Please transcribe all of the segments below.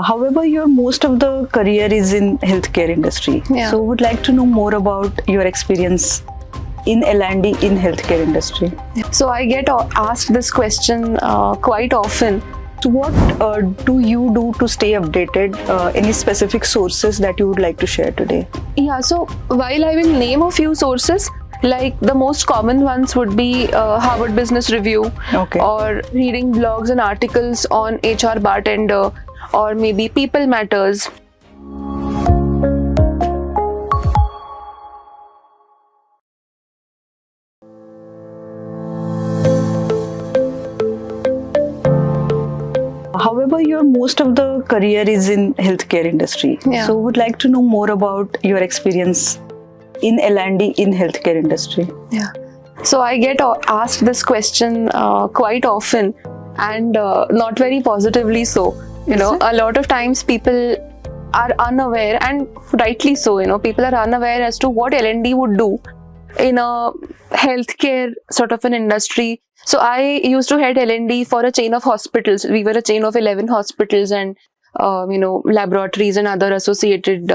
However, your most of the career is in healthcare industry. Yeah. So would like to know more about your experience in L&D in healthcare industry. So I get asked this question quite often. So what do you do to stay updated? Any specific sources that you would like to share today? Yeah, so while I will name a few sources, like the most common ones would be Harvard Business Review, Okay. or reading blogs and articles on HR Bartender, or maybe People Matters. However, your most of the career is in healthcare industry. Yeah. So would like to know more about your experience in L&D in healthcare industry. Yeah. So I get asked this question quite often, and not very positively so. A lot of times people are unaware, and rightly so. People are unaware as to what L&D would do in a healthcare sort of an industry. So I used to head L&D for a chain of hospitals. We were a chain of 11 hospitals and laboratories and other associated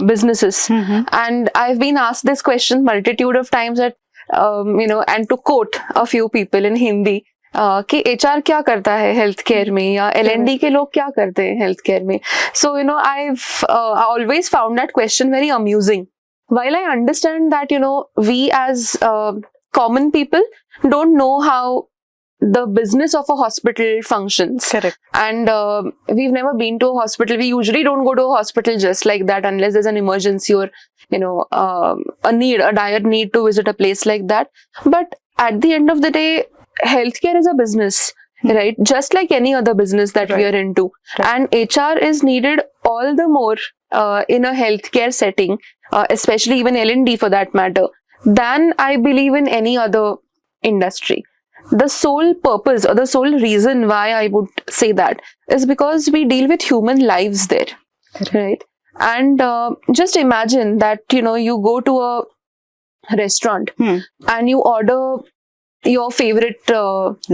businesses. Mm-hmm. And I've been asked this question multitude of times at and to quote a few people in Hindi, कि HR क्या करता है healthcare में, या L&D के लोग क्या करते हैं healthcare में. So I've always found that question very amusing. While I understand that we as common people don't know how the business of a hospital functions. Correct. And we've never been to a hospital. We usually don't go to a hospital just like that unless there's an emergency or a dire need to visit a place like that. But at the end of the day, healthcare is a business, right? Just like any other business that we are into. And HR is needed all the more in a healthcare setting, especially even L&D for that matter, than I believe in any other industry. The sole purpose or the sole reason why I would say that is because we deal with human lives there, right? And just imagine that, you go to a restaurant and you order your favorite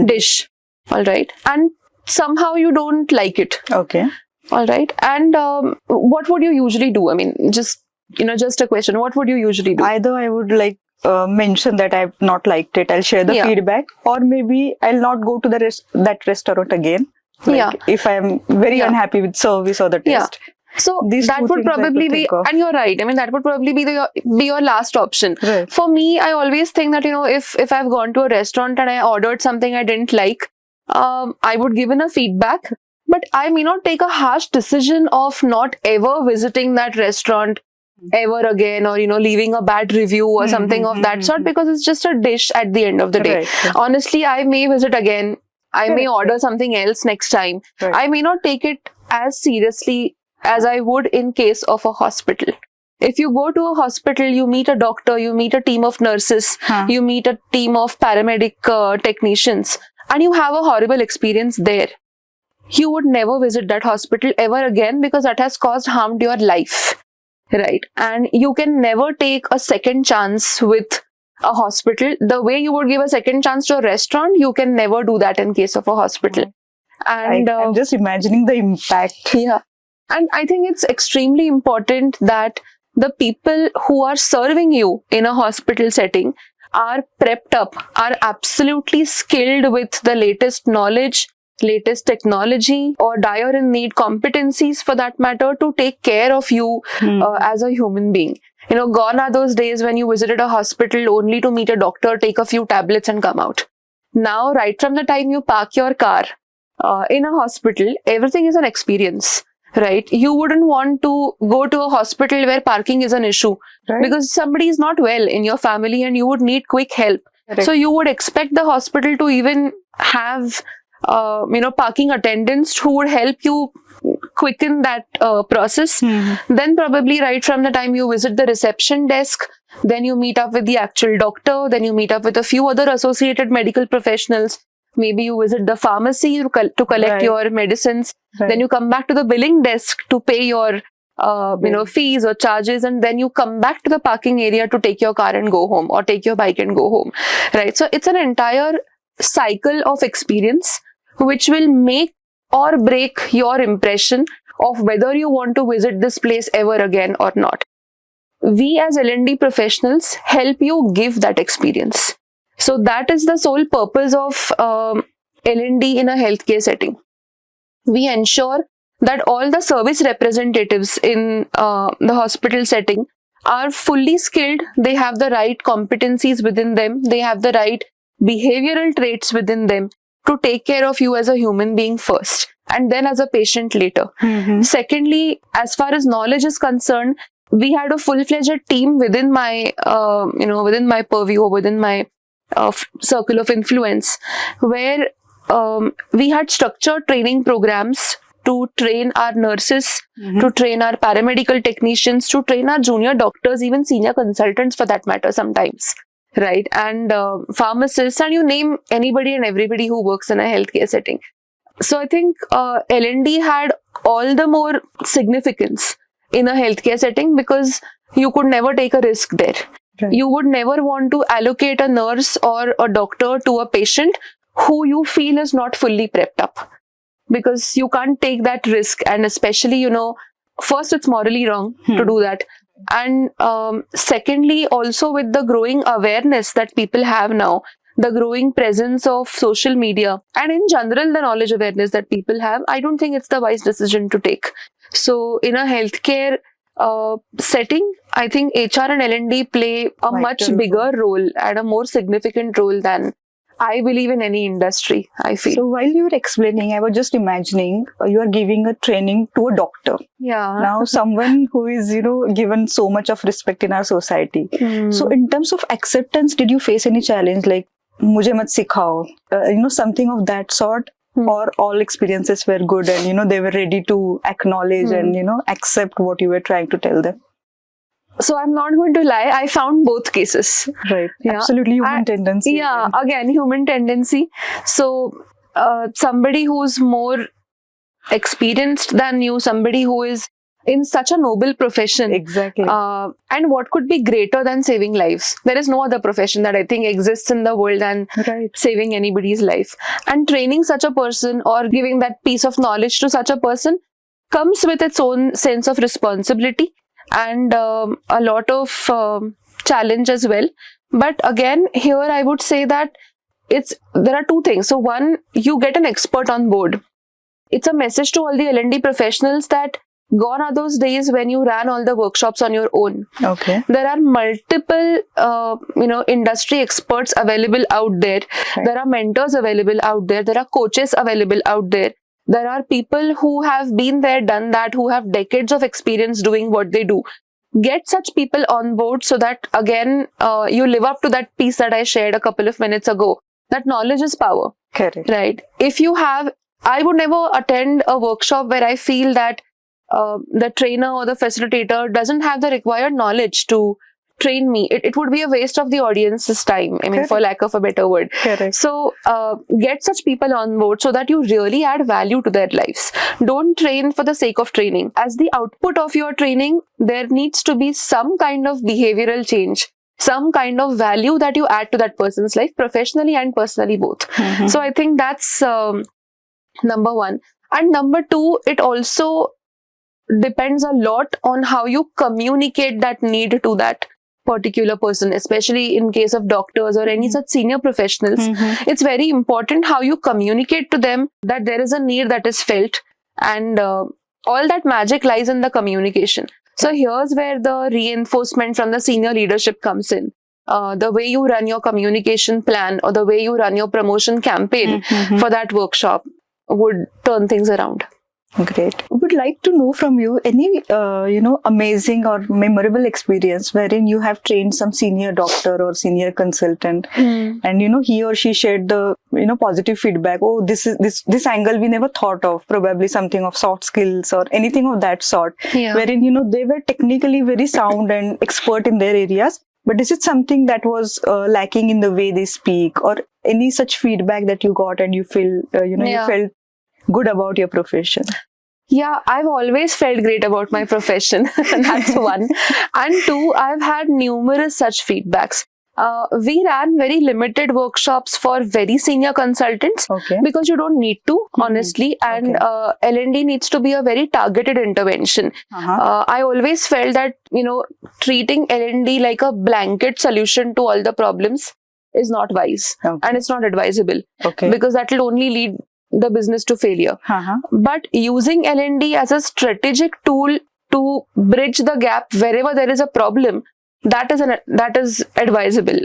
dish, all right? And somehow you don't like it. Okay. All right. And what would you usually do? I mean, just a question. What would you usually do? Either I would mention that I've not liked it. I'll share the feedback, or maybe I'll not go to that restaurant again. If I'm very unhappy with service or the taste. So that would probably be, and you're right. I mean, that would probably be your last option. Right. For me, I always think that if I've gone to a restaurant and I ordered something I didn't like, I would give in a feedback, but I may not take a harsh decision of not ever visiting that restaurant ever again, or leaving a bad review or something of that sort, because it's just a dish at the end of the day. Right. Honestly, I may visit again. I may order something else next time. Right. I may not take it as seriously as I would in case of a hospital. If you go to a hospital, you meet a doctor, you meet a team of nurses, you meet a team of paramedic technicians, and you have a horrible experience there. You would never visit that hospital ever again, because that has caused harm to your life. Right. And you can never take a second chance with a hospital. The way you would give a second chance to a restaurant, you can never do that in case of a hospital. And I'm just imagining the impact. Yeah. And I think it's extremely important that the people who are serving you in a hospital setting are prepped up, are absolutely skilled with the latest knowledge, latest technology, or dire in need competencies for that matter, to take care of you as a human being. Gone are those days when you visited a hospital only to meet a doctor, take a few tablets and come out. Now, right from the time you park your car in a hospital, everything is an experience, right? You wouldn't want to go to a hospital where parking is an issue, because somebody is not well in your family and you would need quick help. Correct. So you would expect the hospital to even have parking attendants who would help you quicken that process. Then probably right from the time you visit the reception desk, then you meet up with the actual doctor, then you meet up with a few other associated medical professionals. Maybe you visit the pharmacy to collect your medicines. Then you come back to the billing desk to pay your fees or charges, and then you come back to the parking area to take your car and go home, or take your bike and go home. Right. So it's an entire cycle of experience which will make or break your impression of whether you want to visit this place ever again or not. We as L&D professionals help you give that experience. So that is the sole purpose of L&D in a healthcare setting. We ensure that all the service representatives in the hospital setting are fully skilled. They have the right competencies within them. They have the right behavioral traits within them to take care of you as a human being first, and then as a patient later. Secondly, as far as knowledge is concerned, we had a full-fledged team within my, within my purview or within my circle of influence, where we had structured training programs to train our nurses, to train our paramedical technicians, to train our junior doctors, even senior consultants for that matter sometimes, right? And pharmacists, and you name anybody and everybody who works in a healthcare setting. So I think L&D had all the more significance in a healthcare setting because you could never take a risk there. Right. You would never want to allocate a nurse or a doctor to a patient who you feel is not fully prepped up, because you can't take that risk. And especially, first, it's morally wrong to do that. And secondly, also with the growing awareness that people have now, the growing presence of social media, and in general, the knowledge awareness that people have, I don't think it's the wise decision to take. So in a healthcare setting, I think HR and L&D play a much bigger role and a more significant role than I believe in any industry, I feel. So while you were explaining, I was just imagining you are giving a training to a doctor. Yeah. Now, someone who is, given so much of respect in our society. So in terms of acceptance, did you face any challenge like, mujhe mat sikhao, something of that sort? Or all experiences were good and, they were ready to acknowledge and, accept what you were trying to tell them? So I'm not going to lie, I found both cases. Right. Yeah. Absolutely human tendency. Yeah, again, human tendency. So somebody who's more experienced than you, somebody who is in such a noble profession. Exactly. And what could be greater than saving lives? There is no other profession that I think exists in the world than saving anybody's life. And training such a person or giving that piece of knowledge to such a person comes with its own sense of responsibility and a lot of challenge as well. But again, here I would say that there are two things. So one, you get an expert on board. It's a message to all the L&D professionals that gone are those days when you ran all the workshops on your own. Okay. There are multiple, industry experts available out there. Right. There are mentors available out there. There are coaches available out there. There are people who have been there, done that, who have decades of experience doing what they do. Get such people on board so that, again, you live up to that piece that I shared a couple of minutes ago, that knowledge is power. Correct. Right. I would never attend a workshop where I feel that the trainer or the facilitator doesn't have the required knowledge to train me. It would be a waste of the audience's time, for lack of a better word. Correct. So get such people on board so that you really add value to their lives. Don't train for the sake of training. As the output of your training, there needs to be some kind of behavioral change, some kind of value that you add to that person's life, professionally and personally both. So I think that's number one. And number two, it also depends a lot on how you communicate that need to that particular person, especially in case of doctors or any such senior professionals. It's very important how you communicate to them that there is a need that is felt, and all that magic lies in the communication. So here's where the reinforcement from the senior leadership comes in. The way you run your communication plan or the way you run your promotion campaign for that workshop would turn things around. Great. Would like to know from you any, amazing or memorable experience wherein you have trained some senior doctor or senior consultant, and he or she shared the positive feedback. Oh, this angle we never thought of. Probably something of soft skills or anything of that sort. Yeah. Wherein they were technically very sound and expert in their areas, but is it something that was lacking in the way they speak, or any such feedback that you got and you feel you felt good about your profession? Yeah, I've always felt great about my profession. That's one. And two, I've had numerous such feedbacks. We ran very limited workshops for very senior consultants Okay. because you don't need to, honestly. And L&D needs to be a very targeted intervention. I always felt that, treating L&D like a blanket solution to all the problems is not wise. And it's not advisable because that will only lead the business to failure. But using L&D as a strategic tool to bridge the gap wherever there is a problem, that is advisable,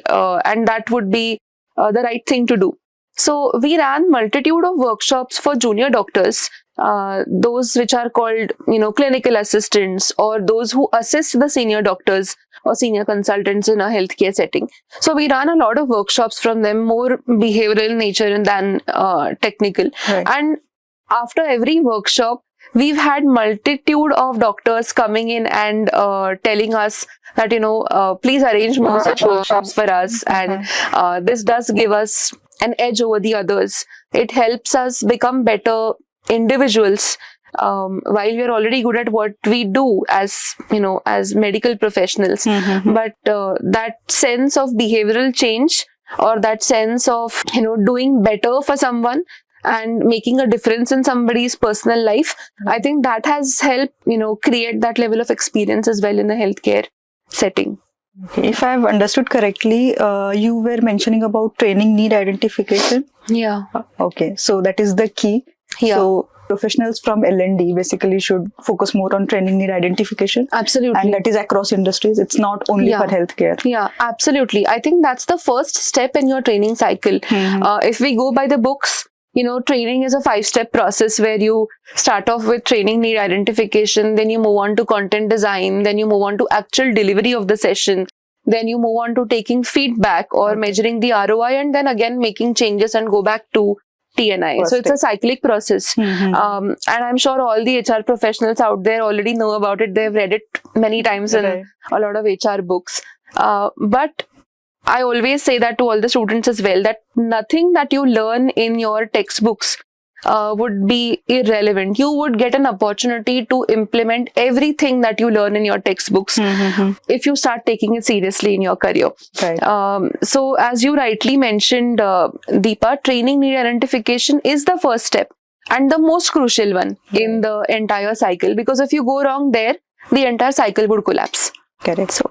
and that would be the right thing to do. So we ran multitude of workshops for junior doctors, those which are called, clinical assistants, or those who assist the senior doctors or senior consultants in a healthcare setting. So we ran a lot of workshops from them, more behavioral nature than technical. And after every workshop, we've had multitude of doctors coming in and telling us that, please arrange more such workshops for us. And this does give us an edge over the others. It helps us become better individuals while we're already good at what we do as medical professionals. But that sense of behavioral change, or that sense of, doing better for someone and making a difference in somebody's personal life, I think that has helped, create that level of experience as well in the healthcare setting. If I've understood correctly, you were mentioning about training need identification. Yeah. Okay, so that is the key. Yeah. So professionals from L&D basically should focus more on training need identification. Absolutely. And that is across industries. It's not only for healthcare. Yeah, absolutely. I think that's the first step in your training cycle. If we go by the books, training is a 5-step process where you start off with training need identification, then you move on to content design, then you move on to actual delivery of the session, then you move on to taking feedback or measuring the ROI, and then again making changes and go back to TNI. So it's a cyclic process. And I'm sure all the HR professionals out there already know about it. They've read it many times in a lot of HR books. But I always say that to all the students as well, that nothing that you learn in your textbooks would be irrelevant. You would get an opportunity to implement everything that you learn in your textbooks if you start taking it seriously in your career. So as you rightly mentioned, Deepa, training need identification is the first step and the most crucial one in the entire cycle, because if you go wrong there, the entire cycle would collapse. Correct.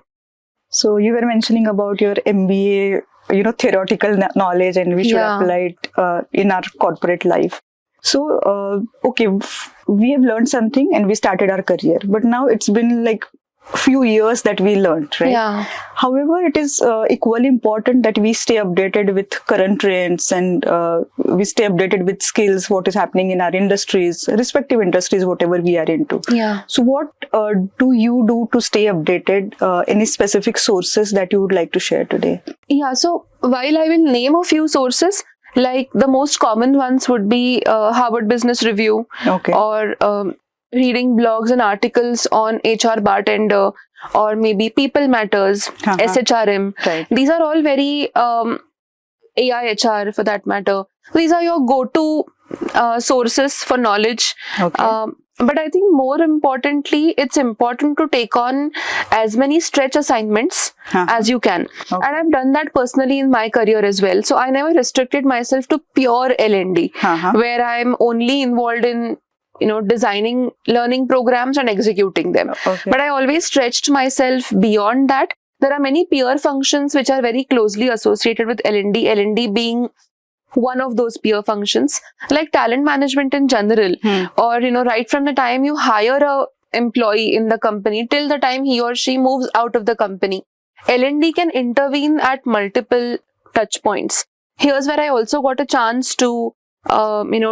So you were mentioning about your MBA, theoretical knowledge, and we should apply it in our corporate life. So, we have learned something and we started our career, but now it's been like few years that we learned, right? Yeah. However, it is equally important that we stay updated with current trends and we stay updated with skills, what is happening in our industries, respective industries, whatever we are into. Yeah. So what do you do to stay updated? Any specific sources that you would like to share today? Yeah. So while I will name a few sources, like the most common ones would be Harvard Business Review, or reading blogs and articles on HR Bartender, or maybe People Matters, SHRM. These are all very AIHR for that matter. These are your go-to sources for knowledge. But I think more importantly, it's important to take on as many stretch assignments as you can. And I've done that personally in my career as well. So I never restricted myself to pure L&D, where I'm only involved in designing learning programs and executing them. But I always stretched myself beyond that. There are many peer functions which are very closely associated with L&D, L&D being one of those peer functions, like talent management in general, or, right from the time you hire a employee in the company till the time he or she moves out of the company, L&D can intervene at multiple touch points. Here's where I also got a chance to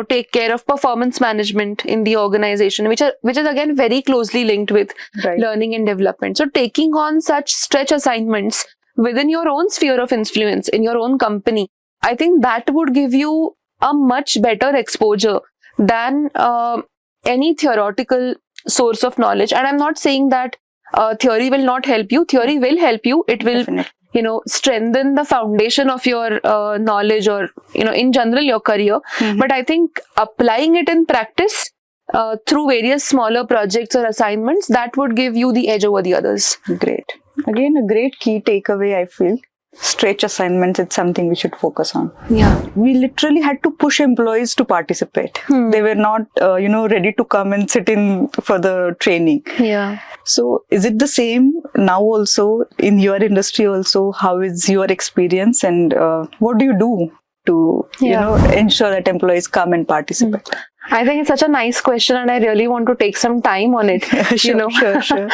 take care of performance management in the organization, which is again very closely linked with learning and development. So taking on such stretch assignments within your own sphere of influence in your own company, I think that would give you a much better exposure than any theoretical source of knowledge. And I'm not saying that theory will not help you. Theory will help you. It will strengthen the foundation of your knowledge, or, in general, your career. But I think applying it in practice through various smaller projects or assignments, that would give you the edge over the others. Great. Again, a great key takeaway, I feel. stretch assignments, it's something we should focus on. Yeah. We literally had to push employees to participate. They were not, ready to come and sit in for the training. Yeah. So is it the same now also in your industry also? How is your experience, and what do you do to, ensure that employees come and participate? I think it's such a nice question, and I really want to take some time on it. Sure.